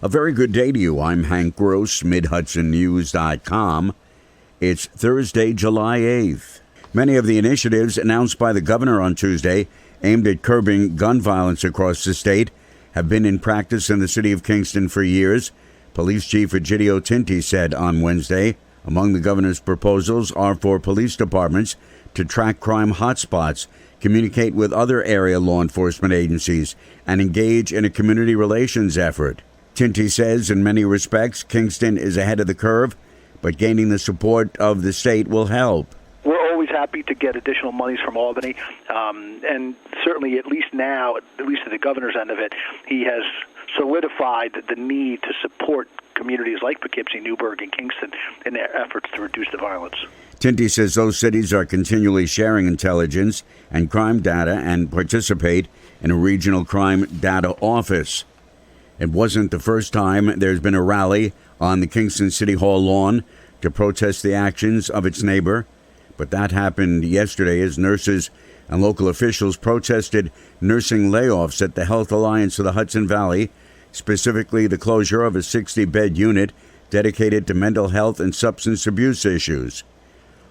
A very good day to you. I'm Hank Gross, Mid-HudsonNews.com. It's Thursday, July 8th. Many of the initiatives announced by the governor on Tuesday aimed at curbing gun violence across the state have been in practice in the city of Kingston for years. Police Chief Egidio Tinti said on Wednesday, among the governor's proposals are for police departments to track crime hotspots, communicate with other area law enforcement agencies, and engage in a community relations effort. Tinti says in many respects, Kingston is ahead of the curve, but gaining the support of the state will help. We're always happy to get additional monies from Albany, and certainly at least now, at least at the governor's end of it, he has solidified the need to support communities like Poughkeepsie, Newburgh, and Kingston in their efforts to reduce the violence. Tinti says those cities are continually sharing intelligence and crime data and participate in a regional crime data office. It wasn't the first time there's been a rally on the Kingston City Hall lawn to protest the actions of its neighbor, but that happened yesterday as nurses and local officials protested nursing layoffs at the Health Alliance of the Hudson Valley, specifically the closure of a 60-bed unit dedicated to mental health and substance abuse issues.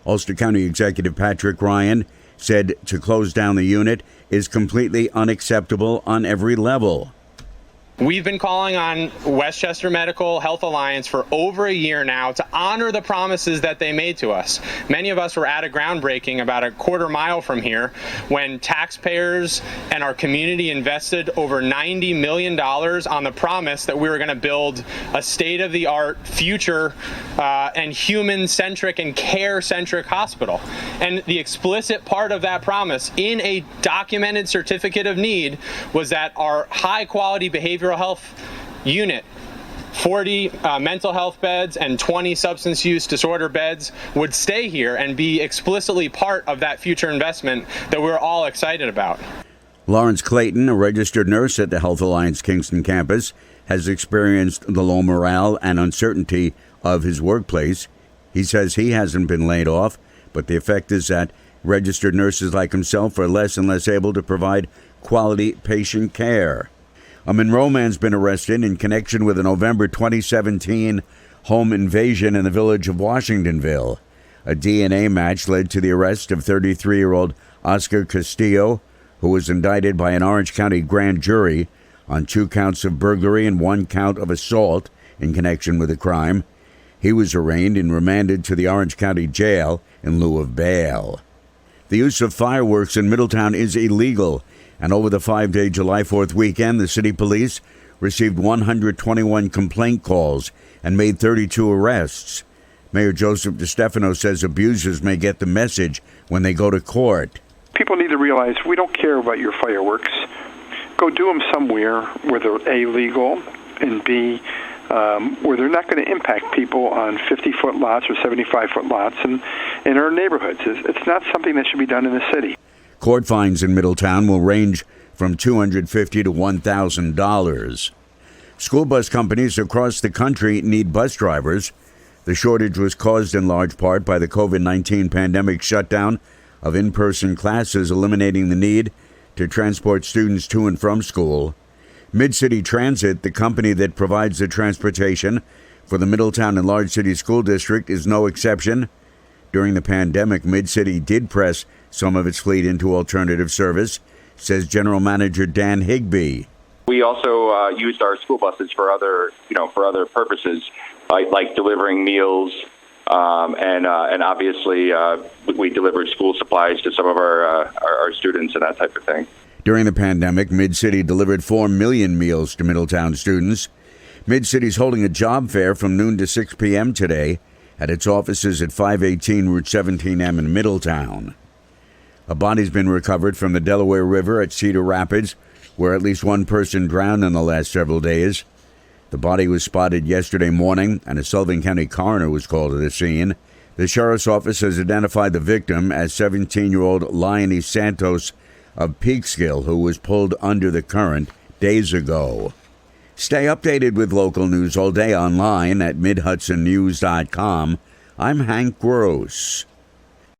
Ulster County Executive Patrick Ryan said to close down the unit is completely unacceptable on every level. We've been calling on Westchester Medical Health Alliance for over a year now to honor the promises that they made to us. Many of us were at a groundbreaking about a quarter mile from here when taxpayers and our community invested over $90 million on the promise that we were going to build a state-of-the-art, future and human-centric and care-centric hospital. And the explicit part of that promise in a documented certificate of need was that our high-quality behavioral health unit, 40 mental health beds and 20 substance use disorder beds would stay here and be explicitly part of that future investment that we're all excited about. Lawrence Clayton, a registered nurse at the Health Alliance Kingston campus, has experienced the low morale and uncertainty of his workplace. He says he hasn't been laid off, but the effect is that registered nurses like himself are less and less able to provide quality patient care. A Monroe man's been arrested in connection with a November 2017 home invasion in the village of Washingtonville. A DNA match led to the arrest of 33-year-old Oscar Castillo, who was indicted by an Orange County grand jury on 2 counts of burglary and 1 count of assault in connection with the crime. He was arraigned and remanded to the Orange County Jail in lieu of bail. The use of fireworks in Middletown is illegal, and over the 5-day July 4th weekend, the city police received 121 complaint calls and made 32 arrests. Mayor Joseph DeStefano says abusers may get the message when they go to court. People need to realize we don't care about your fireworks. Go do them somewhere where they're A, legal, and B, where they're not going to impact people on 50-foot lots or 75-foot lots in our neighborhoods. It's not something that should be done in the city. Court fines in Middletown will range from $250 to $1,000. School bus companies across the country need bus drivers. The shortage was caused in large part by the COVID-19 pandemic shutdown of in-person classes, eliminating the need to transport students to and from school. Mid-City Transit, the company that provides the transportation for the Middletown and Large City School District, is no exception. During the pandemic, Mid-City did press some of its fleet into alternative service, says General Manager Dan Higbee. We also used our school buses for other purposes, like delivering meals, and obviously we delivered school supplies to some of our students and that type of thing. During the pandemic, Mid-City delivered 4 million meals to Middletown students. Mid-City's holding a job fair from noon to 6 p.m. today at its offices at 518 Route 17M in Middletown. A body's been recovered from the Delaware River at Cedar Rapids, where at least 1 person drowned in the last several days. The body was spotted yesterday morning, and a Sullivan County coroner was called to the scene. The sheriff's office has identified the victim as 17-year-old Leonie Santos of Peekskill, who was pulled under the current days ago. Stay updated with local news all day online at MidHudsonNews.com. I'm Hank Gross.